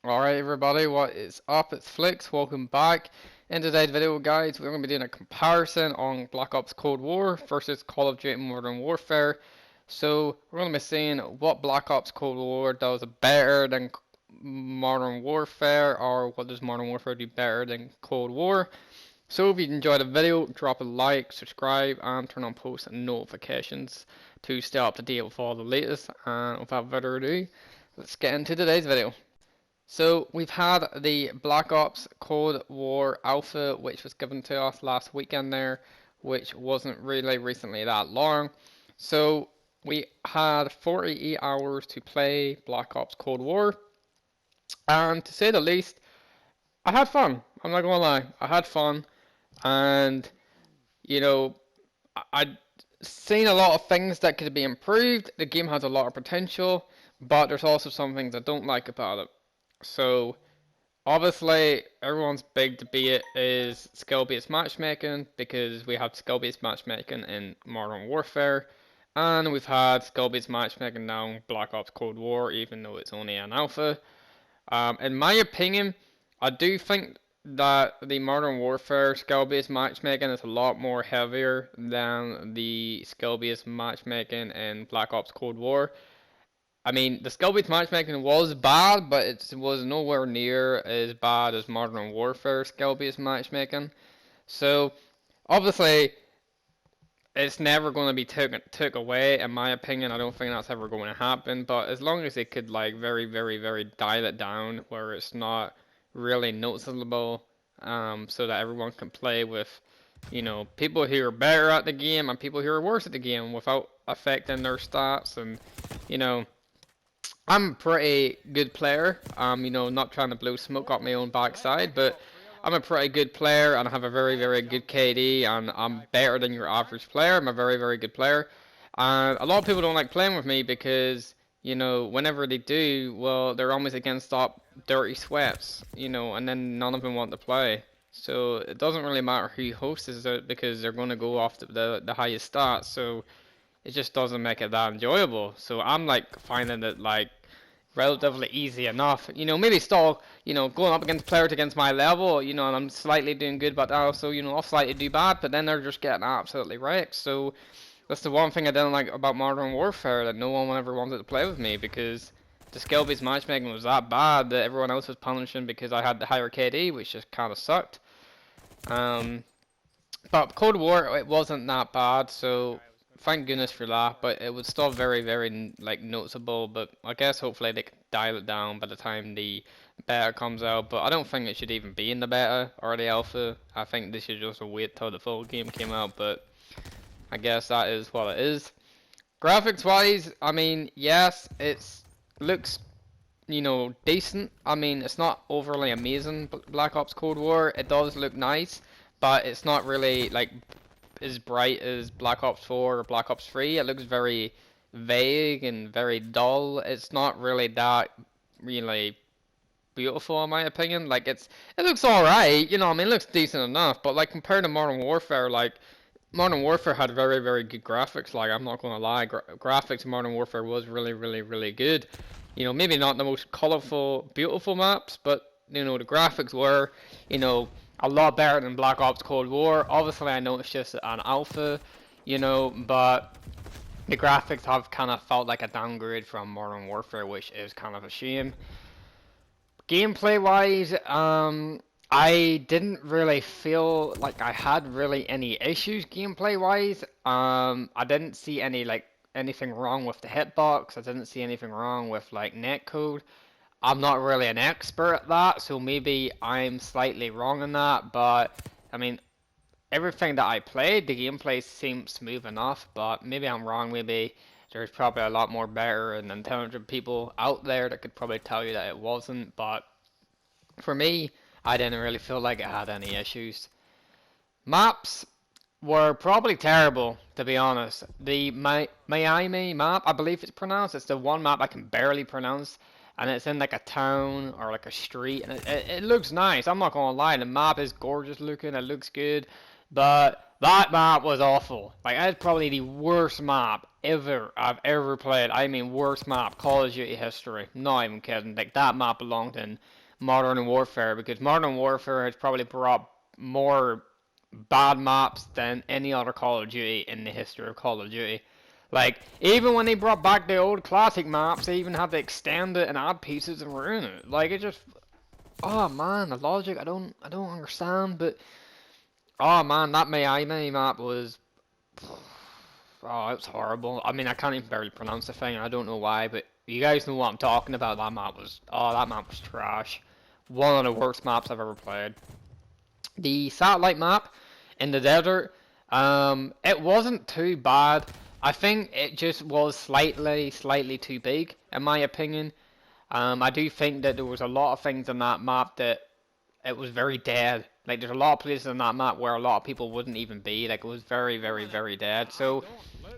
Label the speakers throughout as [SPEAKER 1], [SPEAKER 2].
[SPEAKER 1] Alright everybody, what is up? It's Flix, welcome back. In today's video guys, we're going to be doing a comparison on Black Ops Cold War versus Call of Duty Modern Warfare. So we're going to be seeing what Black Ops Cold War does better than Modern Warfare, or what does Modern Warfare do better than Cold War. So if you enjoyed the video, drop a like, subscribe, and turn on post notifications to stay up to date with all the latest. And without further ado, let's get into today's video. So we've had the Black Ops Cold War Alpha, which was given to us last weekend there, which wasn't really recently that long. So we had 48 hours to play Black Ops Cold War, and to say the least, I had fun. I'm not gonna lie, I had fun, and you know, I'd seen a lot of things that could be improved. The game has a lot of potential, but there's also some things I don't like about it. So obviously, everyone's big debate is skill-based matchmaking, because we have skill-based matchmaking in Modern Warfare, and we've had skill-based matchmaking now in Black Ops Cold War, even though it's only an alpha. In my opinion, I do think that the Modern Warfare skill-based matchmaking is a lot more heavier than the skill-based matchmaking in Black Ops Cold War. I mean, the skill-based matchmaking was bad, but it was nowhere near as bad as Modern Warfare skill-based matchmaking. So, obviously, it's never going to be took away, in my opinion. I don't think that's ever going to happen. But as long as they could, like, very, very, very dial it down where it's not really noticeable, so that everyone can play with, people who are better at the game and people who are worse at the game without affecting their stats. And, you know, I'm a pretty good player. Not trying to blow smoke up my own backside, but I'm a pretty good player and I have a very, very good KD, and I'm better than your average player. I'm a very, very good player. And a lot of people don't like playing with me because, whenever they do, well, they're always against up dirty sweats, and then none of them want to play. So it doesn't really matter who hosts it because they're going to go off the highest stats. So it just doesn't make it that enjoyable. So I'm like finding it like relatively easy enough. Maybe still, going up against players against my level, and I'm slightly doing good, but also, I'll slightly do bad, but then they're just getting absolutely wrecked. So that's the one thing I didn't like about Modern Warfare, that no one ever wanted to play with me, because the skill-based matchmaking was that bad that everyone else was punishing because I had the higher KD, which just kind of sucked. Um, but Cold War, it wasn't that bad, so thank goodness for that. But it was still very, very like noticeable. But I guess hopefully they can dial it down by the time the beta comes out. But I don't think it should even be in the beta or the alpha. I think they should just wait till the full game came out. But I guess that is what it is. Graphics wise, I mean, yes, it's looks decent. I mean, it's not overly amazing. Black Ops Cold War, it does look nice, but it's not really like as bright as Black Ops 4 or Black Ops 3. It looks very vague and very dull. It's not really that really beautiful in my opinion. Like it looks alright, I mean it looks decent enough, but like compared to Modern Warfare, like Modern Warfare had very, very good graphics. Like, I'm not gonna lie, graphics in Modern Warfare was really, really, really good. Maybe not the most colorful, beautiful maps, but the graphics were, a lot better than Black Ops Cold War. Obviously, I know it's just an alpha, but the graphics have kind of felt like a downgrade from Modern Warfare, which is kind of a shame. Gameplay wise, I didn't really feel like I had really any issues gameplay wise. I didn't see anything wrong with the hitbox. I didn't see anything wrong with like netcode. I'm not really an expert at that, so maybe I'm slightly wrong in that. But I mean, everything that I played, the gameplay seemed smooth enough. But maybe I'm wrong. Maybe there's probably a lot more better and intelligent people out there that could probably tell you that it wasn't. But for me, I didn't really feel like it had any issues. Maps were probably terrible, to be honest. The Miami map, I believe it's pronounced, it's the one map I can barely pronounce, and it's in like a town or like a street, and it looks nice. I'm not gonna lie, the map is gorgeous looking, it looks good. But that map was awful. Like, that's probably the worst map I've ever played. I mean, worst map, Call of Duty history. Not even kidding. Like, that map belonged in Modern Warfare because Modern Warfare has probably brought more bad maps than any other Call of Duty in the history of Call of Duty. Like, even when they brought back the old classic maps, they even had to extend it and add pieces and ruin it. Like, it just, oh man, the logic, I don't understand, but oh man, that Miami map was, oh, it was horrible. I mean, I can't even barely pronounce the thing. I don't know why, but you guys know what I'm talking about. That map was trash. One of the worst maps I've ever played. The satellite map in the desert, it wasn't too bad. I think it just was slightly too big, in my opinion. I do think that there was a lot of things on that map that it was very dead. Like there's a lot of places on that map where a lot of people wouldn't even be. Like it was very dead. So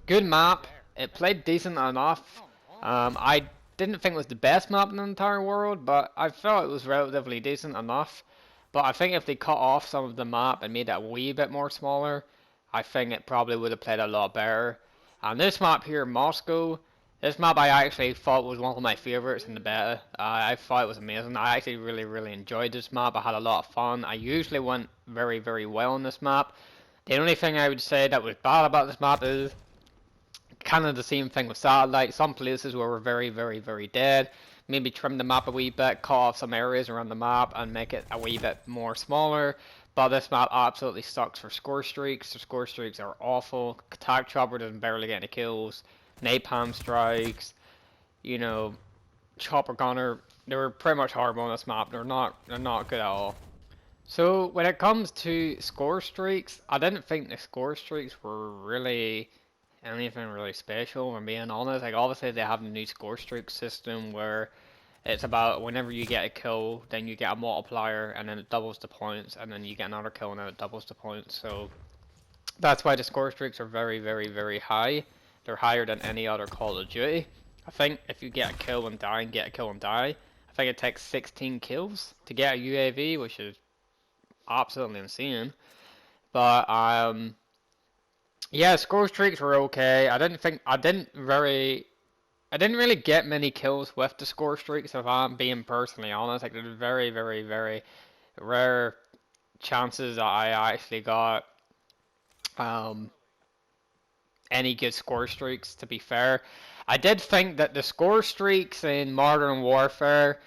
[SPEAKER 1] good map. It played decent enough. I didn't think it was the best map in the entire world, but I felt it was relatively decent enough. But I think if they cut off some of the map and made it a wee bit more smaller, I think it probably would have played a lot better. And this map here, Moscow, this map I actually thought was one of my favorites in the beta. I thought it was amazing. I actually really enjoyed this map. I had a lot of fun. I usually went very well on this map. The only thing I would say that was bad about this map is kind of the same thing with Satellite. Some places where we're very dead. Maybe trim the map a wee bit, cut off some areas around the map and make it a wee bit more smaller. But this map absolutely sucks for score streaks. The score streaks are awful. Attack Chopper doesn't barely get any kills. Napalm strikes, you know, Chopper Gunner, they were pretty much horrible on this map. They're not good at all. So when it comes to score streaks, I didn't think the score streaks were really anything really special, if I'm being honest. Like obviously they have a new score streak system where it's about whenever you get a kill, then you get a multiplier and then it doubles the points, and then you get another kill and then it doubles the points. So that's why the score streaks are very high. They're higher than any other Call of Duty. I think if you get a kill and die and get a kill and die, I think it takes 16 kills to get a UAV, which is absolutely insane. But yeah, score streaks were okay. I didn't really get many kills with the score streaks, if I'm being personally honest. Like there's very rare chances that I actually got um any good score streaks, to be fair. I did think that the score streaks in Modern Warfare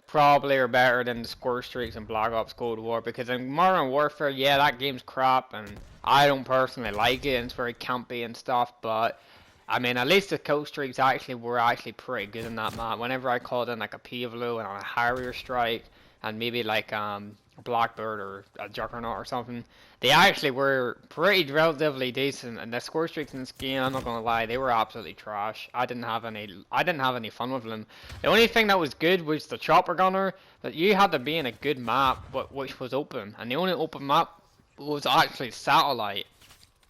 [SPEAKER 1] probably are better than the score streaks in Black Ops Cold War, because in Modern Warfare, yeah, that game's crap and I don't personally like it and it's very campy and stuff, but I mean, at least the kill streaks were actually pretty good in that map. Whenever I called in like a P-Valo and a Harrier strike and maybe like a Blackbird or a Juggernaut or something, they actually were pretty relatively decent. And the score streaks in this game, I'm not gonna lie, they were absolutely trash. I didn't have any fun with them. The only thing that was good was the Chopper Gunner, but you had to be in a good map, which was open, and the only open map was actually Satellite.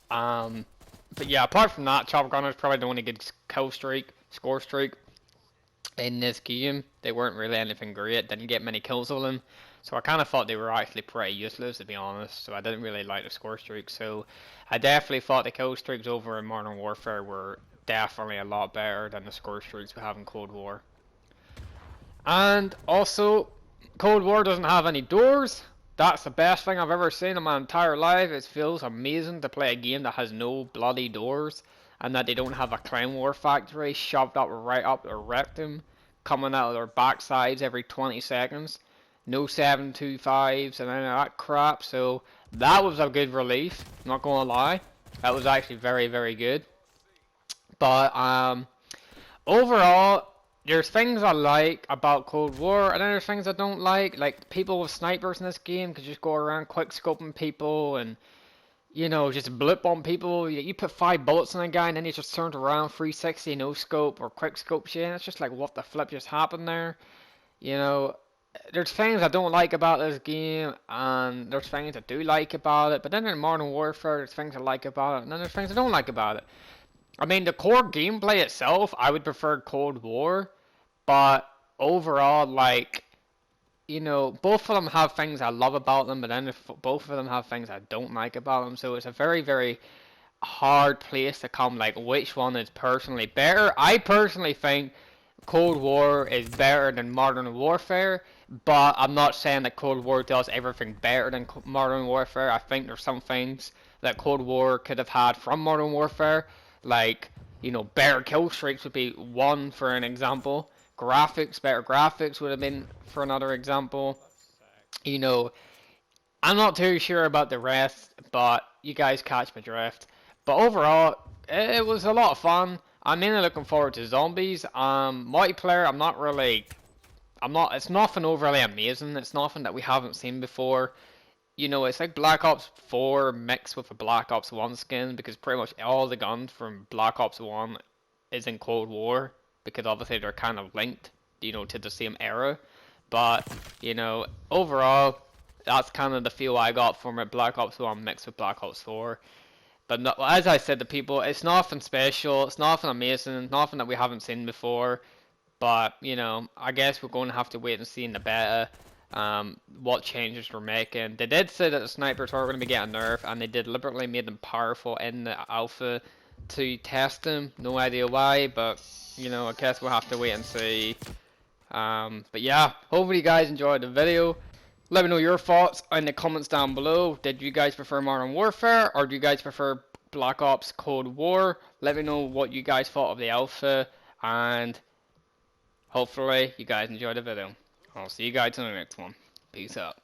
[SPEAKER 1] But yeah, apart from that, Chopper Gunner is probably the only good kill streak, score streak in this game. They weren't really anything great, didn't get many kills on them. So I kind of thought they were actually pretty useless, to be honest. So I didn't really like the score streak. So I definitely thought the kill streaks over in Modern Warfare were definitely a lot better than the score streaks we have in Cold War. And also, Cold War doesn't have any doors. That's the best thing I've ever seen in my entire life. It feels amazing to play a game that has no bloody doors and that they don't have a Clown War factory shoved up right up their rectum, coming out of their backsides every 20 seconds. No 7.25s and any of that crap. So that was a good relief, not gonna lie. That was actually very good. But overall, there's things I like about Cold War, and then there's things I don't like. Like people with snipers in this game could just go around quick scoping people and, you know, just blip on people. You put 5 bullets on a guy and then he just turned around 360 no scope or quick scope shit. And it's just like, what the flip just happened there? You know, there's things I don't like about this game, and there's things I do like about it. But then in Modern Warfare, there's things I like about it, and then there's things I don't like about it. I mean, the core gameplay itself, I would prefer Cold War, but overall, like, you know, both of them have things I love about them, but then both of them have things I don't like about them. So it's a very, very hard place to come, like, which one is personally better. I personally think Cold War is better than Modern Warfare, but I'm not saying that Cold War does everything better than Modern Warfare. I think there's some things that Cold War could have had from Modern Warfare, like, you know, better kill streaks would be one for an example. Graphics, better graphics would have been for another example. You know, I'm not too sure about the rest, but you guys catch my drift. But overall, it was a lot of fun. I'm mainly looking forward to zombies. Multiplayer, it's nothing overly amazing. It's nothing that we haven't seen before. You know, it's like Black Ops 4 mixed with a Black Ops 1 skin, because pretty much all the guns from Black Ops 1 is in Cold War, because obviously they're kind of linked, you know, to the same era. But, you know, overall, that's kind of the feel I got from it. Black Ops 1 mixed with Black Ops 4. But no, as I said to people, it's nothing special, it's nothing amazing, nothing that we haven't seen before. But, you know, I guess we're going to have to wait and see in the beta what changes we're making. They did say that the snipers are going to be getting nerfed, and they deliberately made them powerful in the alpha to test them. No idea why, but, you know, I guess we'll have to wait and see. But yeah, hopefully you guys enjoyed the video. Let me know your thoughts in the comments down below. Did you guys prefer Modern Warfare, or do you guys prefer Black Ops Cold War? Let me know what you guys thought of the alpha, and hopefully you guys enjoyed the video. I'll see you guys in the next one. Peace out.